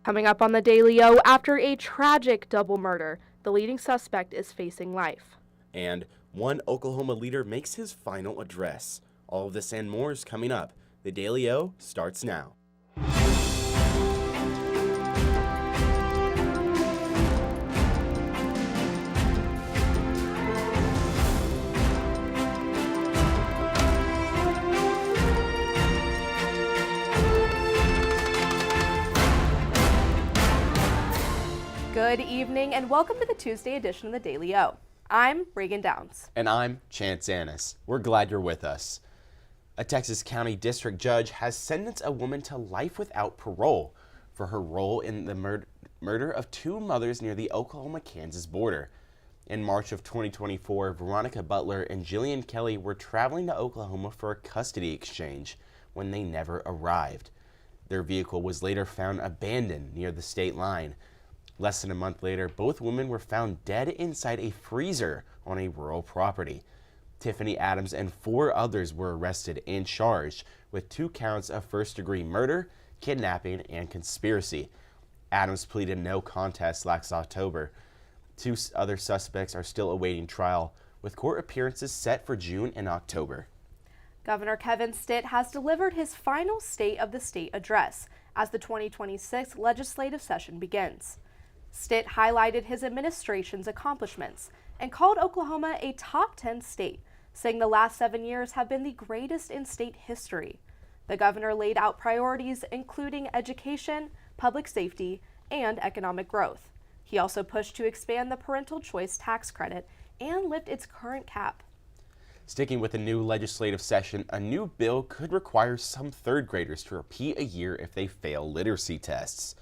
Coming up on the Daily O, after a tragic double murder, the leading suspect is facing life. And one Oklahoma leader makes his final address. All of this and more is coming up. The Daily O starts now. Good evening and welcome to the Tuesday edition of the Daily O. I'm Reagan Downs. And I'm Chance Annis. We're glad you're with us. A Texas County District Judge has sentenced a woman to life without parole for her role in the murder of two mothers near the Oklahoma-Kansas border. In March of 2024, Veronica Butler and Jillian Kelly were traveling to Oklahoma for a custody exchange when they never arrived. Their vehicle was later found abandoned near the state line. Less than a month later, both women were found dead inside a freezer on a rural property. Tiffany Adams and 4 others were arrested and charged with 2 counts of first-degree murder, kidnapping, and conspiracy. Adams pleaded no contest last October. 2 other suspects are still awaiting trial, with court appearances set for June and October. Governor Kevin Stitt has delivered his final State of the State address as the 2026 legislative session begins. Stitt highlighted his administration's accomplishments and called Oklahoma a top 10 state, saying the last 7 years have been the greatest in state history. The governor laid out priorities including education, public safety, and economic growth. He also pushed to expand the parental choice tax credit and lift its current cap. Sticking with the new legislative session, a new bill could require some 3rd graders to repeat a year if they fail literacy tests.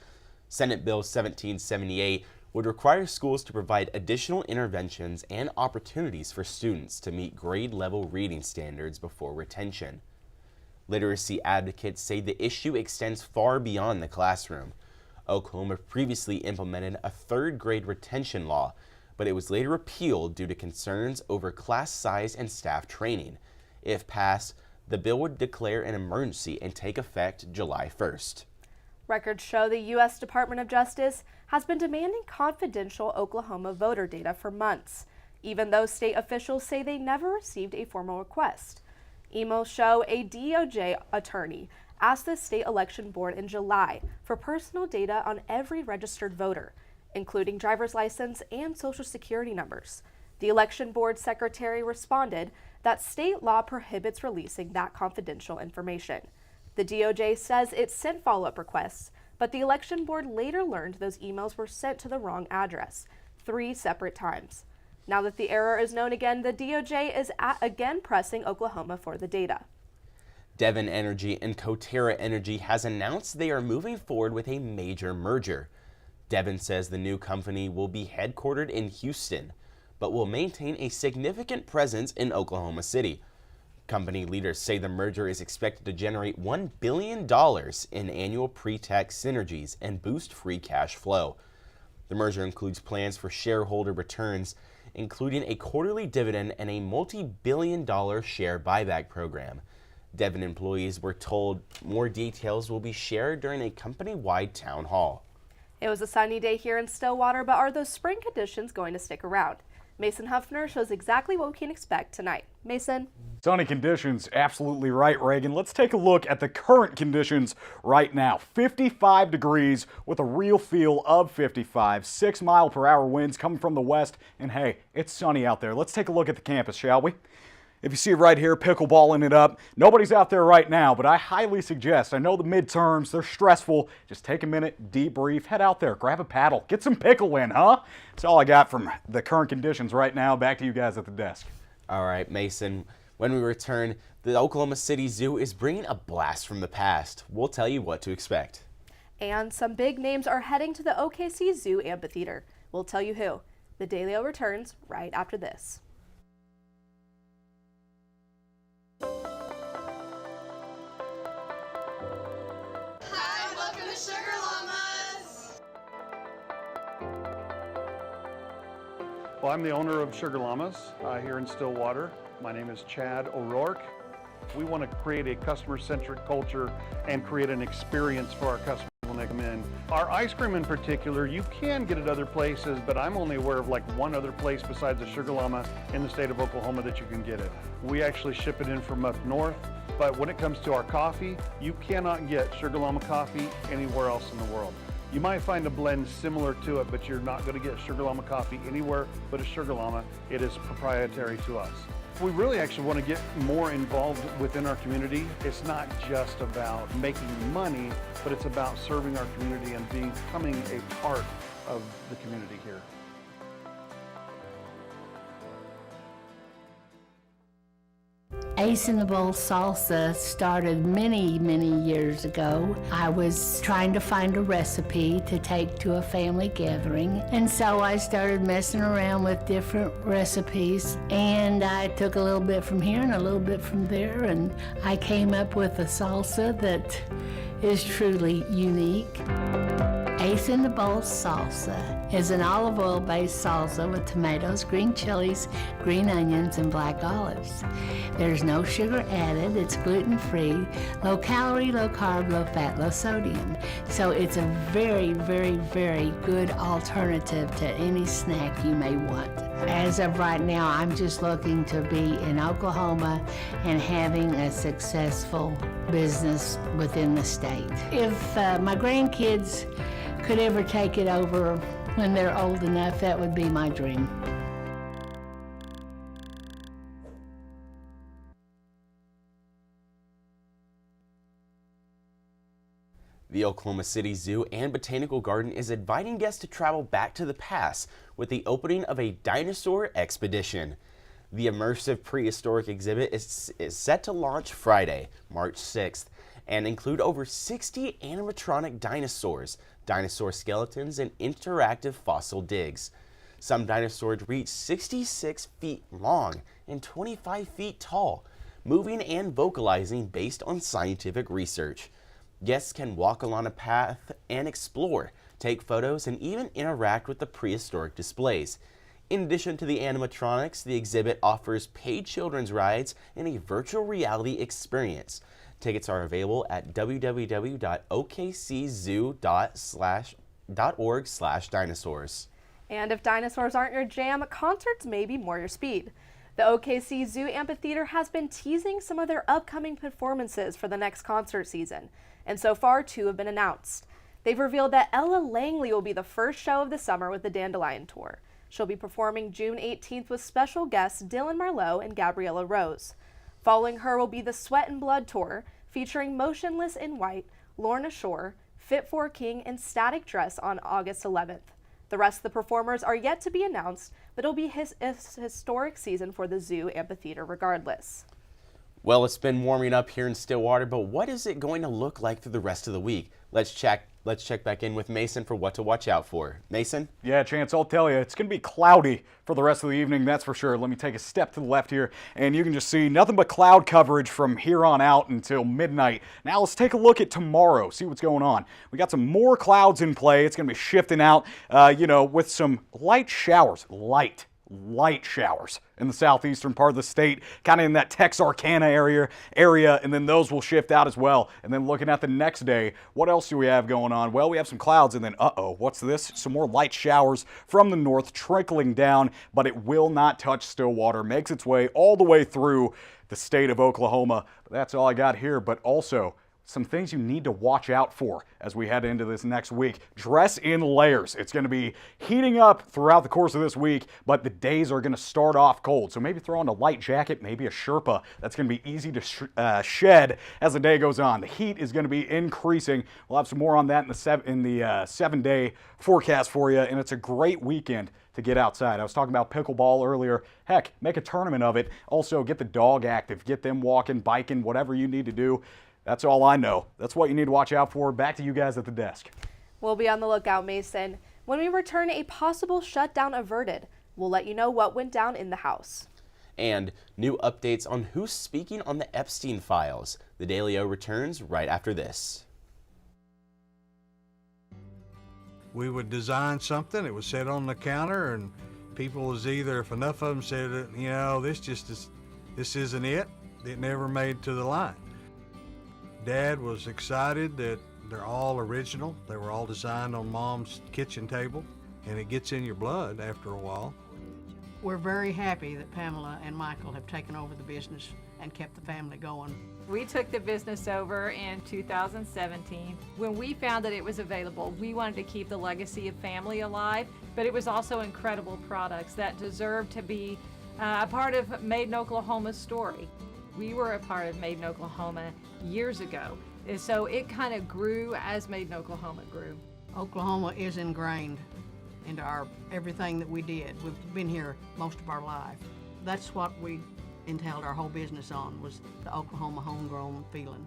Senate Bill 1778 would require schools to provide additional interventions and opportunities for students to meet grade-level reading standards before retention. Literacy advocates say the issue extends far beyond the classroom. Oklahoma previously implemented a 3rd grade retention law, but it was later repealed due to concerns over class size and staff training. If passed, the bill would declare an emergency and take effect July 1st. Records show the U.S. Department of Justice has been demanding confidential Oklahoma voter data for months, even though state officials say they never received a formal request. Emails show a DOJ attorney asked the state election board in July for personal data on every registered voter, including driver's license and social security numbers. The election board secretary responded that state law prohibits releasing that confidential information. The DOJ says it sent follow-up requests, but the election board later learned those emails were sent to the wrong address 3 separate times. Now that the error is known again, the DOJ is again pressing Oklahoma for the data. Devon Energy and Coterra Energy has announced they are moving forward with a major merger. Devon says the new company will be headquartered in Houston, but will maintain a significant presence in Oklahoma City. Company leaders say the merger is expected to generate $1 billion in annual pre-tax synergies and boost free cash flow. The merger includes plans for shareholder returns, including a quarterly dividend and a multi-billion-dollar share buyback program. Devon employees were told more details will be shared during a company-wide town hall. It was a sunny day here in Stillwater, but are those spring conditions going to stick around? Mason Huffner shows exactly what we can expect tonight. Mason? Sunny conditions, absolutely right, Reagan. Let's take a look at the current conditions right now. 55 degrees with a real feel of 55, 6-mile-per-hour winds coming from the west, and hey, it's sunny out there. Let's take a look at the campus, shall we? If you see right here, pickleballing it up. Nobody's out there right now, but I highly suggest, I know the midterms, they're stressful. Just take a minute, debrief, head out there, grab a paddle, get some pickle in, huh? That's all I got from the current conditions right now. Back to you guys at the desk. All right, Mason. When we return, the Oklahoma City Zoo is bringing a blast from the past. We'll tell you what to expect. And some big names are heading to the OKC Zoo Amphitheater. We'll tell you who. The Daily O returns right after this. Hi, welcome to Sugar Llamas. Well, I'm the owner of Sugar Llamas here in Stillwater. My name is Chad O'Rourke. We want to create a customer-centric culture and create an experience for our customers when they come in. Our ice cream in particular, you can get it other places, but I'm only aware of like one other place besides the Sugar Llama in the state of Oklahoma that you can get it. We actually ship it in from up north, but when it comes to our coffee, you cannot get Sugar Llama coffee anywhere else in the world. You might find a blend similar to it, but you're not going to get Sugar Llama coffee anywhere but a Sugar Llama. It is proprietary to us. We really actually want to get more involved within our community. It's not just about making money, but it's about serving our community and becoming a part of the community here. Ace in the Bowl salsa started many, many years ago. I was trying to find a recipe to take to a family gathering, and so I started messing around with different recipes, and I took a little bit from here and a little bit from there, and I came up with a salsa that is truly unique. Ace in the Bowl salsa is an olive oil based salsa with tomatoes, green chilies, green onions, and black olives. There's no sugar added, it's gluten-free, low calorie, low carb, low fat, low sodium. So it's a very, very, very good alternative to any snack you may want. As of right now, I'm just looking to be in Oklahoma and having a successful business within the state. If my grandkids could ever take it over when they're old enough, that would be my dream. The Oklahoma City Zoo and Botanical Garden is inviting guests to travel back to the past with the opening of a dinosaur expedition. The immersive prehistoric exhibit is set to launch Friday, March 6th, and include over 60 animatronic dinosaurs, dinosaur skeletons, and interactive fossil digs. Some dinosaurs reach 66 feet long and 25 feet tall, moving and vocalizing based on scientific research. Guests can walk along a path and explore, take photos, and even interact with the prehistoric displays. In addition to the animatronics, the exhibit offers paid children's rides and a virtual reality experience. Tickets are available at www.okczoo.org/dinosaurs. And if dinosaurs aren't your jam, concerts may be more your speed. The OKC Zoo Amphitheater has been teasing some of their upcoming performances for the next concert season, and so far 2 have been announced. They've revealed that Ella Langley will be the first show of the summer with the Dandelion Tour. She'll be performing June 18th with special guests Dylan Marlowe and Gabriella Rose. Following her will be the Sweat and Blood Tour, featuring Motionless in White, Lorna Shore, Fit for a King, and Static Dress on August 11th. The rest of the performers are yet to be announced, but it'll be a historic season for the Zoo Amphitheater regardless. Well, it's been warming up here in Stillwater, but what is it going to look like through the rest of the week? Let's check back in with Mason for what to watch out for. Mason? Yeah, Chance, I'll tell you, it's going to be cloudy for the rest of the evening, that's for sure. Let me take a step to the left here, and you can just see nothing but cloud coverage from here on out until midnight. Now let's take a look at tomorrow, see what's going on. We got some more clouds in play. It's going to be shifting out, with some light showers, light showers in the southeastern part of the state, kind of in that Texarkana area, and then those will shift out as well. And then looking at the next day, what else do we have going on? Well, we have some clouds, and then, what's this? Some more light showers from the north trickling down, but it will not touch Stillwater. Makes its way all the way through the state of Oklahoma. But that's all I got here, but also some things you need to watch out for as we head into this next week. Dress in layers. It's going to be heating up throughout the course of this week, but the days are going to start off cold. So maybe throw on a light jacket, maybe a Sherpa. That's going to be easy to shed as the day goes on. The heat is going to be increasing. We'll have some more on that in the 7-day forecast for you, and it's a great weekend to get outside. I was talking about pickleball earlier. Heck, make a tournament of it. Also, get the dog active. Get them walking, biking, whatever you need to do. That's all I know. That's what you need to watch out for. Back to you guys at the desk. We'll be on the lookout, Mason. When we return, a possible shutdown averted. We'll let you know what went down in the House. And new updates on who's speaking on the Epstein files. The Daily O returns right after this. We would design something, it was set on the counter, and people was either, if enough of them said, this isn't it, it never made to the line. Dad was excited that They're all original. They were all designed on Mom's kitchen table, and it gets in your blood after a while. We're very happy that Pamela and Michael have taken over the business and kept the family going. We took the business over in 2017. When we found that it was available, we wanted to keep the legacy of family alive, but it was also incredible products that deserved to be a part of Made in Oklahoma's story. We were a part of Made in Oklahoma years ago, and so it kind of grew as Made in Oklahoma grew. Oklahoma is ingrained into everything that we did. We've been here most of our life. That's what we entailed our whole business on, was the Oklahoma homegrown feeling.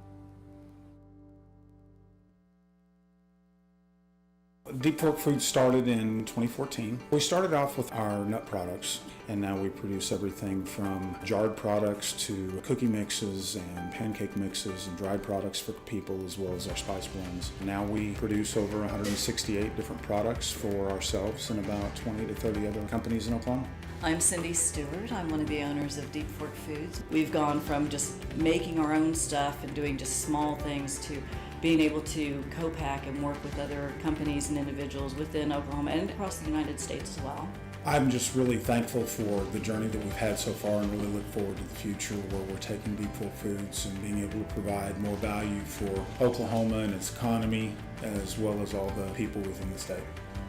Deep Fork Foods started in 2014. We started off with our nut products, and now we produce everything from jarred products to cookie mixes and pancake mixes and dried products for people, as well as our spice blends. Now we produce over 168 different products for ourselves and about 20 to 30 other companies in Oklahoma. I'm Cindy Stewart. I'm one of the owners of Deep Fork Foods. We've gone from just making our own stuff and doing just small things to being able to co-pack and work with other companies and individuals within Oklahoma and across the United States as well. I'm just really thankful for the journey that we've had so far and really look forward to the future where we're taking Deep Fork Foods and being able to provide more value for Oklahoma and its economy, as well as all the people within the state.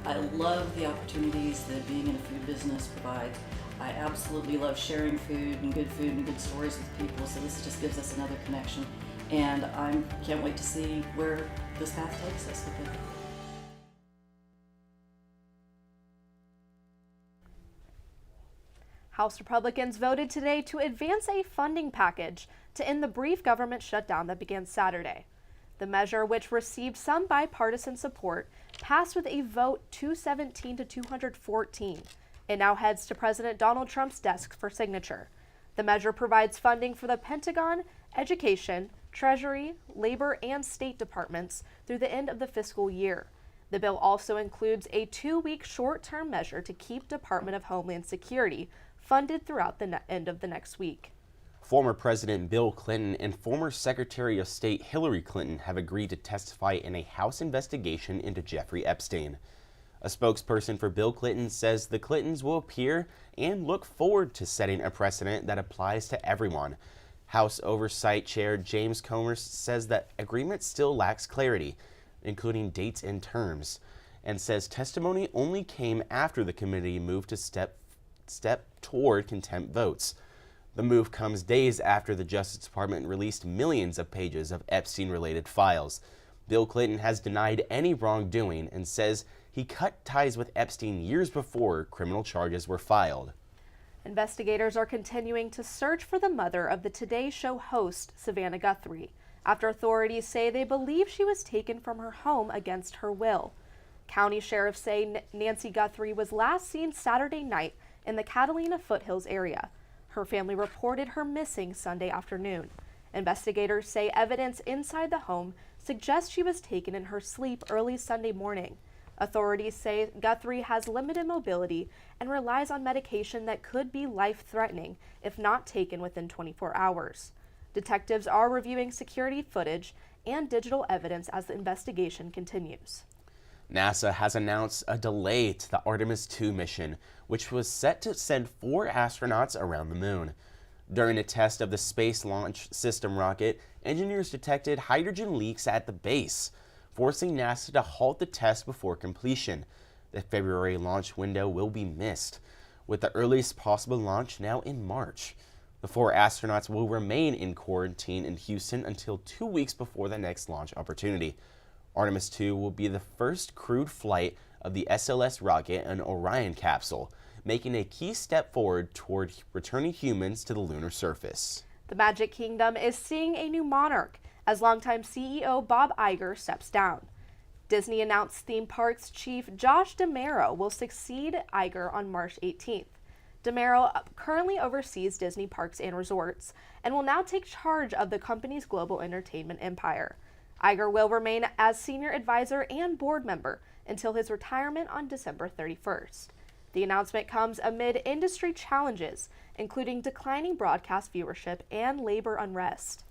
I love the opportunities that being in a food business provides. I absolutely love sharing food and good stories with people, so this just gives us another connection. And I can't wait to see where this path takes us with it. House Republicans voted today to advance a funding package to end the brief government shutdown that began Saturday. The measure, which received some bipartisan support, passed with a vote 217 to 214. It now heads to President Donald Trump's desk for signature. The measure provides funding for the Pentagon, Education, Treasury, Labor, and State Departments through the end of the fiscal year. The bill also includes a 2-week short-term measure to keep Department of Homeland Security funded throughout the end of the next week. Former President Bill Clinton and former Secretary of State Hillary Clinton have agreed to testify in a House investigation into Jeffrey Epstein. A spokesperson for Bill Clinton says the Clintons will appear and look forward to setting a precedent that applies to everyone. House Oversight Chair James Comer says that agreement still lacks clarity, including dates and terms, and says testimony only came after the committee moved to step toward contempt votes. The move comes days after the Justice Department released millions of pages of Epstein-related files. Bill Clinton has denied any wrongdoing and says he cut ties with Epstein years before criminal charges were filed. Investigators are continuing to search for the mother of the Today Show host, Savannah Guthrie, after authorities say they believe she was taken from her home against her will. County sheriffs say Nancy Guthrie was last seen Saturday night in the Catalina Foothills area. Her family reported her missing Sunday afternoon. Investigators say evidence inside the home suggests she was taken in her sleep early Sunday morning. Authorities say Guthrie has limited mobility and relies on medication that could be life-threatening if not taken within 24 hours. Detectives are reviewing security footage and digital evidence as the investigation continues. NASA has announced a delay to the Artemis II mission, which was set to send 4 astronauts around the moon. During a test of the Space Launch System rocket, engineers detected hydrogen leaks at the base, forcing NASA to halt the test before completion. The February launch window will be missed, with the earliest possible launch now in March. The 4 astronauts will remain in quarantine in Houston until 2 weeks before the next launch opportunity. Artemis II will be the first crewed flight of the SLS rocket and Orion capsule, making a key step forward toward returning humans to the lunar surface. The Magic Kingdom is seeing a new monarch as longtime CEO Bob Iger steps down. Disney announced theme parks chief Josh D'Amaro will succeed Iger on March 18th. D'Amaro currently oversees Disney parks and resorts and will now take charge of the company's global entertainment empire. Iger will remain as senior advisor and board member until his retirement on December 31st. The announcement comes amid industry challenges, including declining broadcast viewership and labor unrest.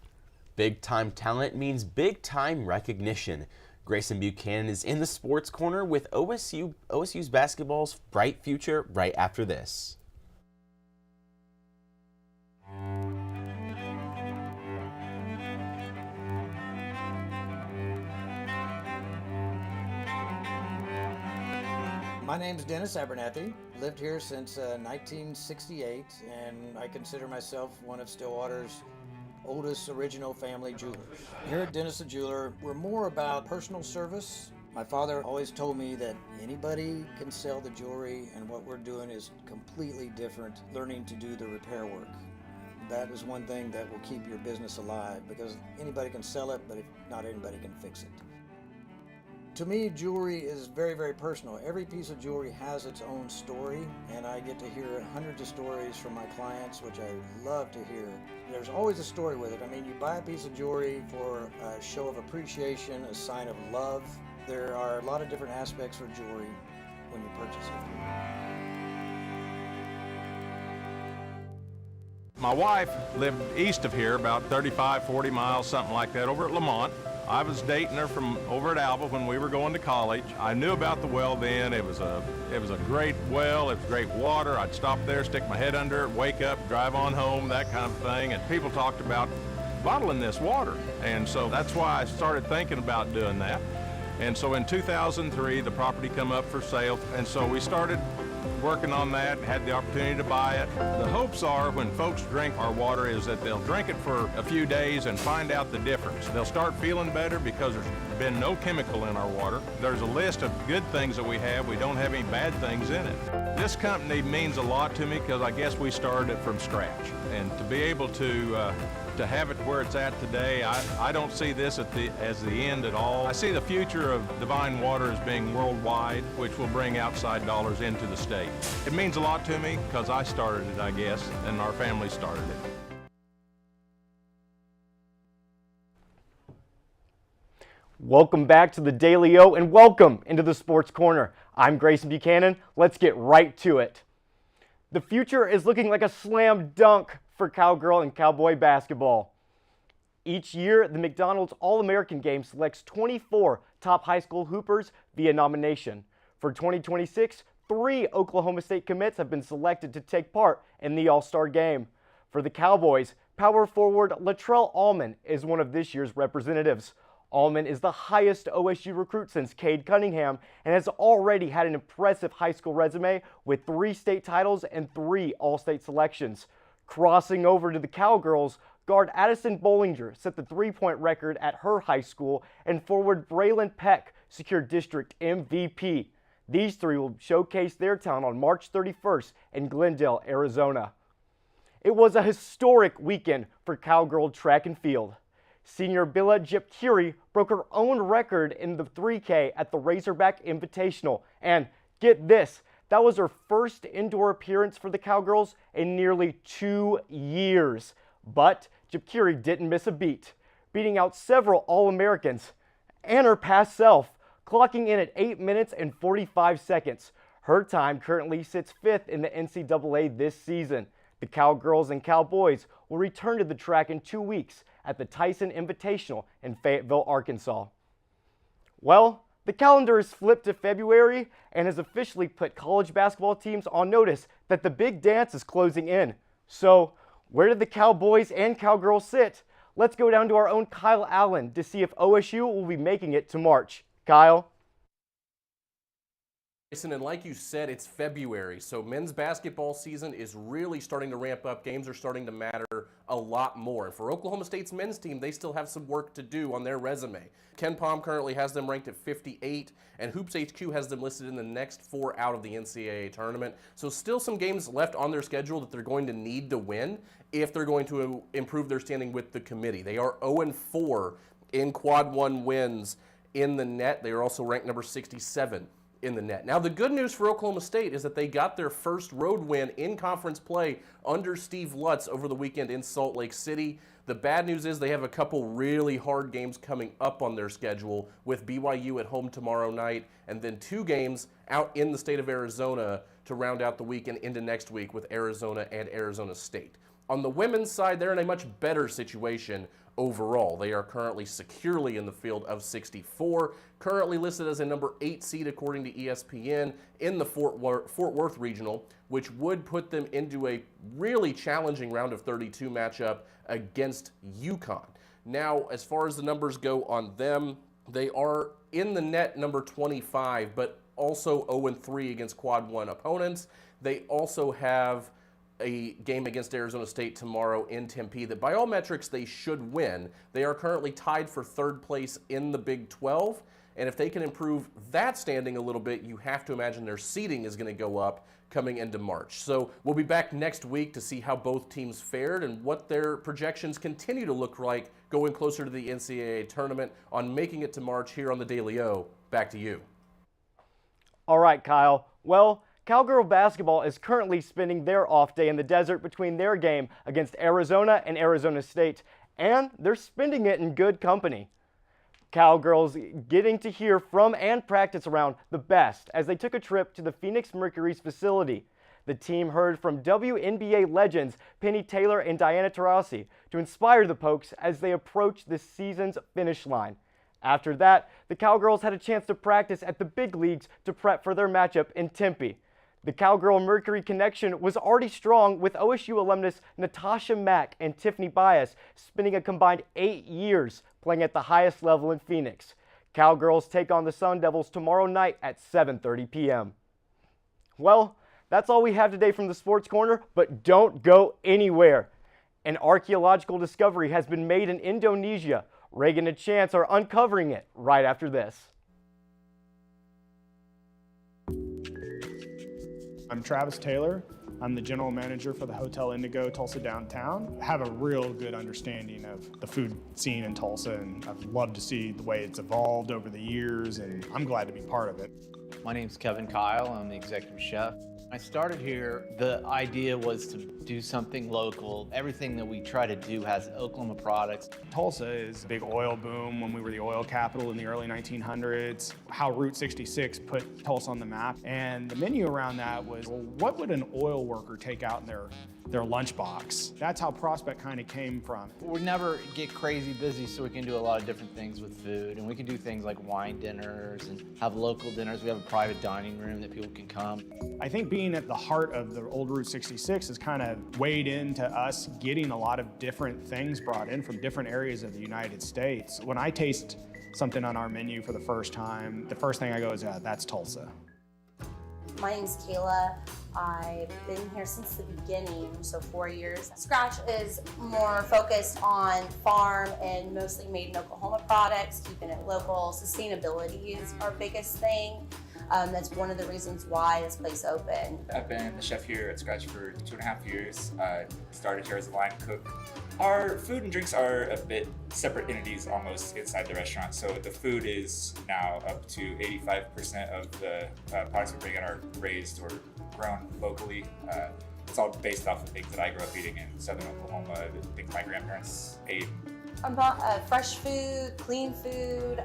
Big-time talent means big-time recognition. Grayson Buchanan is in the Sports Corner with OSU's basketball's bright future right after this. My name's Dennis Abernathy. Lived here since 1968, and I consider myself one of Stillwater's oldest original family jewelers. Here at Dennis the Jeweler, we're more about personal service. My father always told me that anybody can sell the jewelry, and what we're doing is completely different, learning to do the repair work. That is one thing that will keep your business alive, because anybody can sell it, but not anybody can fix it. To me, jewelry is very, very personal. Every piece of jewelry has its own story, and I get to hear hundreds of stories from my clients, which I love to hear. There's always a story with it. I mean, you buy a piece of jewelry for a show of appreciation, a sign of love. There are a lot of different aspects for jewelry when you purchase it. My wife lived east of here, about 35, 40 miles, something like that, over at Lamont. I was dating her from over at Alva when we were going to college. I knew about the well then. It was a great well. It was great water. I'd stop there, stick my head under it, wake up, drive on home, that kind of thing. And people talked about bottling this water. And so that's why I started thinking about doing that. And so in 2003, the property come up for sale. And so we started working on that, had the opportunity to buy it. The hopes are when folks drink our water is that they'll drink it for a few days and find out the difference. They'll start feeling better because there's been no chemical in our water. There's a list of good things that we have. We don't have any bad things in it. This company means a lot to me because I guess we started it from scratch. And to be able to have it where it's at today, I don't see this as the end at all. I see the future of Divine Water as being worldwide, which will bring outside dollars into the state. It means a lot to me because I started it, I guess, and our family started it. Welcome back to the Daily O and welcome into the Sports Corner. I'm Grayson Buchanan. Let's get right to it. The future is looking like a slam dunk for Cowgirl and Cowboy basketball. Each year, the McDonald's All-American Game selects 24 top high school hoopers via nomination. For 2026, 3 Oklahoma State commits have been selected to take part in the All-Star Game. For the Cowboys, power forward Latrell Allman is one of this year's representatives. Allman is the highest OSU recruit since Cade Cunningham and has already had an impressive high school resume with 3 state titles and 3 All-State selections. Crossing over to the Cowgirls, guard Addison Bollinger set the 3-point record at her high school, and forward Braylon Peck secured district MVP. These 3 will showcase their talent on March 31st in Glendale, Arizona. It was a historic weekend for Cowgirl track and field. Senior Bila Jepkiri broke her own record in the 3K at the Razorback Invitational, and get this, that was her first indoor appearance for the Cowgirls in nearly 2 years. But Jepkiri didn't miss a beat, beating out several All-Americans and her past self, clocking in at 8 minutes and 45 seconds. Her time currently sits 5th in the NCAA this season. The Cowgirls and Cowboys will return to the track in 2 weeks at the Tyson Invitational in Fayetteville, Arkansas. Well, the calendar is flipped to February and has officially put college basketball teams on notice that the big dance is closing in. So, where did the Cowboys and Cowgirls sit? Let's go down to our own Kyle Allen to see if OSU will be making it to March. Kyle? And like you said, it's February, so men's basketball season is really starting to ramp up. Games are starting to matter a lot more. And for Oklahoma State's men's team, they still have some work to do on their resume. Ken Palm currently has them ranked at 58, and Hoops HQ has them listed in the next 4 out of the NCAA tournament. So still some games left on their schedule that they're going to need to win if they're going to improve their standing with the committee. They are 0-4 in quad 1 wins in the net. They are also ranked number 67 in the net. Now, the good news for Oklahoma State is that they got their first road win in conference play under Steve Lutz over the weekend in Salt Lake City. The bad news is they have a couple really hard games coming up on their schedule, with BYU at home tomorrow night, and then 2 games out in the state of Arizona to round out the weekend into next week with Arizona and Arizona State. On the women's side, they're in a much better situation overall. They are currently securely in the field of 64, currently listed as a number 8 seed according to ESPN in the Fort Worth Regional, which would put them into a really challenging round of 32 matchup against UConn. Now, as far as the numbers go on them, they are in the net number 25, but also 0-3 against quad 1 opponents. They also have a game against Arizona State tomorrow in Tempe that by all metrics they should win. They are currently tied for 3rd place in the Big 12, and if they can improve that standing a little bit, you have to imagine their seeding is going to go up coming into March. So we'll be back next week to see how both teams fared and what their projections continue to look like going closer to the NCAA tournament on making it to March here on the Daily O. Back to you. All right, Kyle. Well, Cowgirl basketball is currently spending their off day in the desert between their game against Arizona and Arizona State, and they're spending it in good company. Cowgirls getting to hear from and practice around the best as they took a trip to the Phoenix Mercury's facility. The team heard from WNBA legends Penny Taylor and Diana Taurasi to inspire the Pokes as they approach the season's finish line. After that, the Cowgirls had a chance to practice at the big leagues to prep for their matchup in Tempe. The Cowgirl Mercury connection was already strong with OSU alumnus Natasha Mack and Tiffany Bias spending a combined 8 years playing at the highest level in Phoenix. Cowgirls take on the Sun Devils tomorrow night at 7:30 p.m. Well, that's all we have today from the Sports Corner, but don't go anywhere. An archaeological discovery has been made in Indonesia. Reagan and Chance are uncovering it right after this. I'm Travis Taylor. I'm the general manager for the Hotel Indigo Tulsa Downtown. I have a real good understanding of the food scene in Tulsa, and I've loved to see the way it's evolved over the years, and I'm glad to be part of it. My name's Kevin Kyle. I'm the executive chef. I started here, the idea was to do something local. Everything that we try to do has Oklahoma products. Tulsa is a big oil boom when we were the oil capital in the early 1900s. How Route 66 put Tulsa on the map. And the menu around that was, well, what would an oil worker take out in their lunchbox? That's how Prospect kind of came from. We never get crazy busy, so we can do a lot of different things with food. And we can do things like wine dinners and have local dinners. We have a private dining room that people can come. I think being at the heart of the old Route 66 has kind of weighed into us getting a lot of different things brought in from different areas of the United States. When I taste something on our menu for the first time, the first thing I go is, yeah, that's Tulsa. My name's Kayla. I've been here since the beginning, so 4 years. Scratch is more focused on farm and mostly made in Oklahoma products, keeping it local. Sustainability is our biggest thing. That's one of the reasons why this place opened. I've been the chef here at Scratch for 2.5 years. Started here as a line cook. Our food and drinks are a bit separate entities almost inside the restaurant. So the food is now up to 85% of the products we bring in are raised or grown locally. It's all based off of things that I grew up eating in southern Oklahoma, things my grandparents ate. About fresh food, clean food,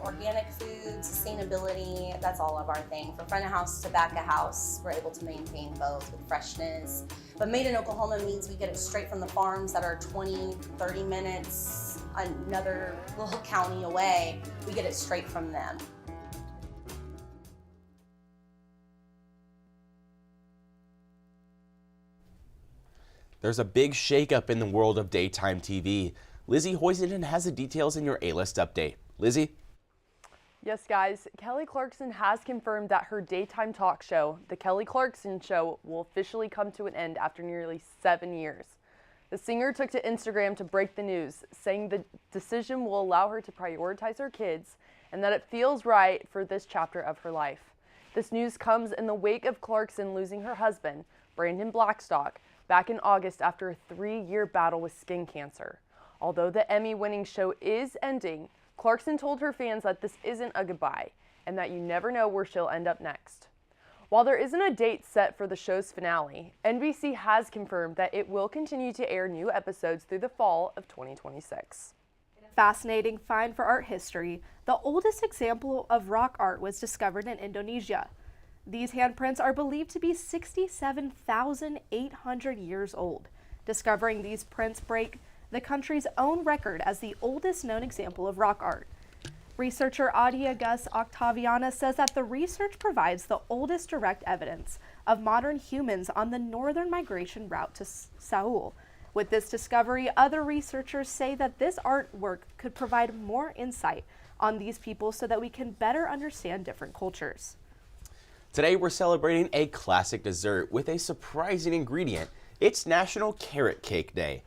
organic food, sustainability, that's all of our thing. From front of house to back of house, we're able to maintain both with freshness. But made in Oklahoma means we get it straight from the farms that are 20, 30 minutes, another little county away. We get it straight from them. There's a big shakeup in the world of daytime TV. Lizzie Hoisenden has the details in your A-List update. Lizzie? Yes, guys. Kelly Clarkson has confirmed that her daytime talk show, The Kelly Clarkson Show, will officially come to an end after nearly 7 years. The singer took to Instagram to break the news, saying the decision will allow her to prioritize her kids and that it feels right for this chapter of her life. This news comes in the wake of Clarkson losing her husband, Brandon Blackstock, back in August after a 3-year battle with skin cancer. Although the Emmy-winning show is ending, Clarkson told her fans that this isn't a goodbye and that you never know where she'll end up next. While there isn't a date set for the show's finale, NBC has confirmed that it will continue to air new episodes through the fall of 2026. Fascinating find for art history, the oldest example of rock art was discovered in Indonesia. These handprints are believed to be 67,800 years old. Discovering these prints break the country's own record as the oldest known example of rock art. Researcher Adia Gus Octaviana says that the research provides the oldest direct evidence of modern humans on the northern migration route to Saul. With this discovery, other researchers say that this artwork could provide more insight on these people so that we can better understand different cultures. Today we're celebrating a classic dessert with a surprising ingredient. It's National Carrot Cake Day.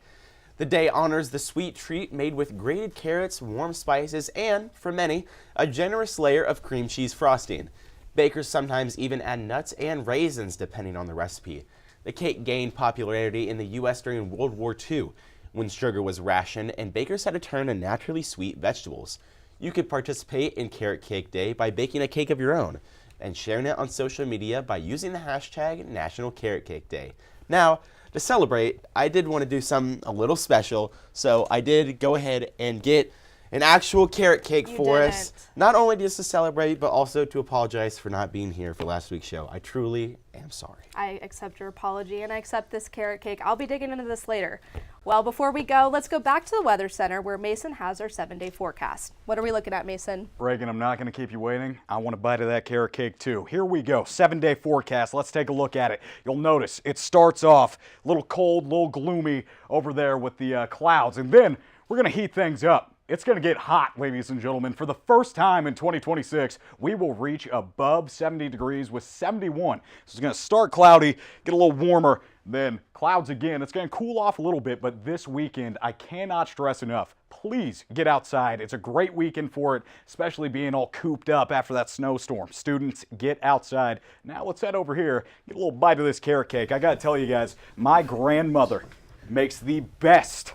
The day honors the sweet treat made with grated carrots, warm spices, and, for many, a generous layer of cream cheese frosting. Bakers sometimes even add nuts and raisins depending on the recipe. The cake gained popularity in the U.S. during World War II, when sugar was rationed and bakers had to turn to naturally sweet vegetables. You could participate in Carrot Cake Day by baking a cake of your own and sharing it on social media by using the hashtag National Carrot Cake Day. Now, to celebrate, I did want to do something a little special, so I did go ahead and get an actual carrot cake for us. Not only just to celebrate, but also to apologize for not being here for last week's show. I truly am sorry. I accept your apology and I accept this carrot cake. I'll be digging into this later. Well, before we go, let's go back to the Weather Center where Mason has our 7-day forecast. What are we looking at, Mason? Reagan, I'm not going to keep you waiting. I want a bite of that carrot cake too. Here we go, 7-day forecast. Let's take a look at it. You'll notice it starts off a little cold, a little gloomy over there with the clouds, and then we're going to heat things up. It's going to get hot, ladies and gentlemen. For the first time in 2026, we will reach above 70 degrees with 71. So it's going to start cloudy, get a little warmer, then clouds again. It's going to cool off a little bit, but this weekend, I cannot stress enough, please get outside. It's a great weekend for it, especially being all cooped up after that snowstorm. Students, get outside. Now let's head over here, get a little bite of this carrot cake. I got to tell you guys, my grandmother makes the best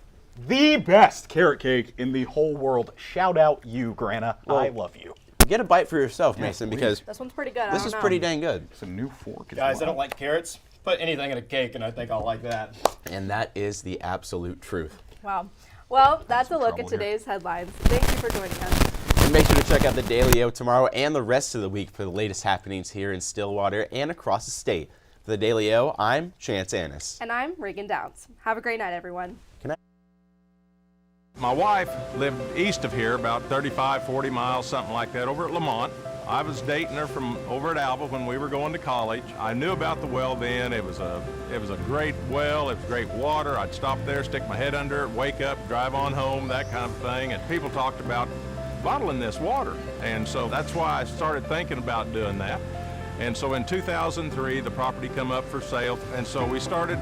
carrot cake in the whole world. Shout out you, Grandma. Well, I love you. Get a bite for yourself, Mason, because this one's pretty good. This is pretty dang good. It's a new fork. Guys, I don't like carrots. Put anything in a cake and I think I'll like that. And that is the absolute truth. Wow. Well, that's a look at today's headlines. Thank you for joining us. And make sure to check out the Daily O tomorrow and the rest of the week for the latest happenings here in Stillwater and across the state. For the Daily O, I'm Chance Annis. And I'm Reagan Downs. Have a great night, everyone. My wife lived east of here, about 35, 40 miles, something like that, over at Lamont. I was dating her from over at Alva when we were going to college. I knew about the well then. It was a great well. It was great water. I'd stop there, stick my head under it, wake up, drive on home, that kind of thing. And people talked about bottling this water. And so that's why I started thinking about doing that. And so in 2003, the property come up for sale. And so we started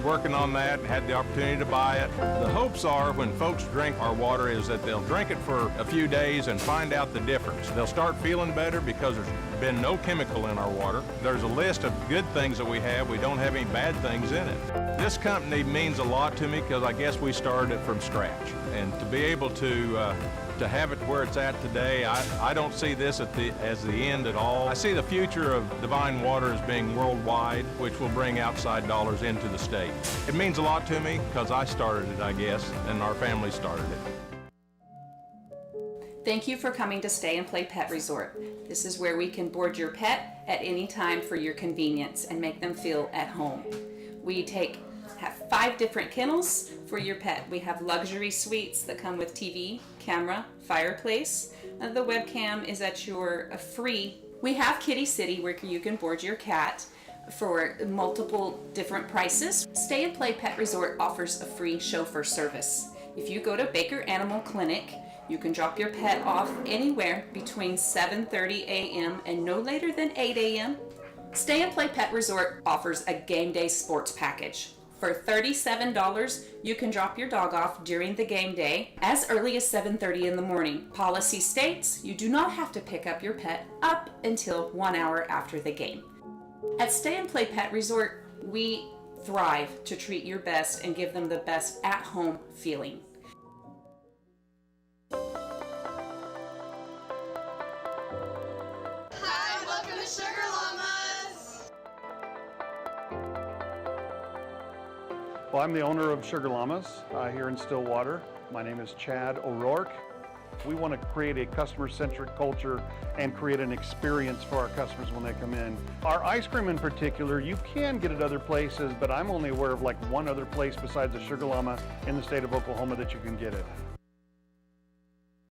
working on that, had the opportunity to buy it. The hopes are when folks drink our water is that they'll drink it for a few days and find out the difference. They'll start feeling better because there's been no chemical in our water. There's a list of good things that we have. We don't have any bad things in it. This company means a lot to me because I guess we started it from scratch. And to be able to have it where it's at today, I don't see this as the end at all. I see the future of Divine Water as being worldwide, which will bring outside dollars into the state. It means a lot to me because I started it, I guess, and our family started it. Thank you for coming to Stay and Play Pet Resort. This is where we can board your pet at any time for your convenience and make them feel at home. We have 5 different kennels for your pet. We have luxury suites that come with TV, camera, fireplace. The webcam is at your free. We have Kitty City where you can board your cat for multiple different prices. Stay and Play Pet Resort offers a free chauffeur service. If you go to Baker Animal Clinic, you can drop your pet off anywhere between 7:30 a.m. and no later than 8 a.m. Stay and Play Pet Resort offers a game day sports package. For $37, you can drop your dog off during the game day as early as 7:30 in the morning. Policy states you do not have to pick up your pet up until 1 hour after the game. At Stay and Play Pet Resort, we thrive to treat your best and give them the best at-home feeling. Hi, welcome to Sugar Llamas. Well, I'm the owner of Sugar Llamas here in Stillwater. My name is Chad O'Rourke. We want to create a customer-centric culture and create an experience for our customers when they come in. Our ice cream in particular, you can get it other places, but I'm only aware of like one other place besides the Sugar Llama in the state of Oklahoma that you can get it.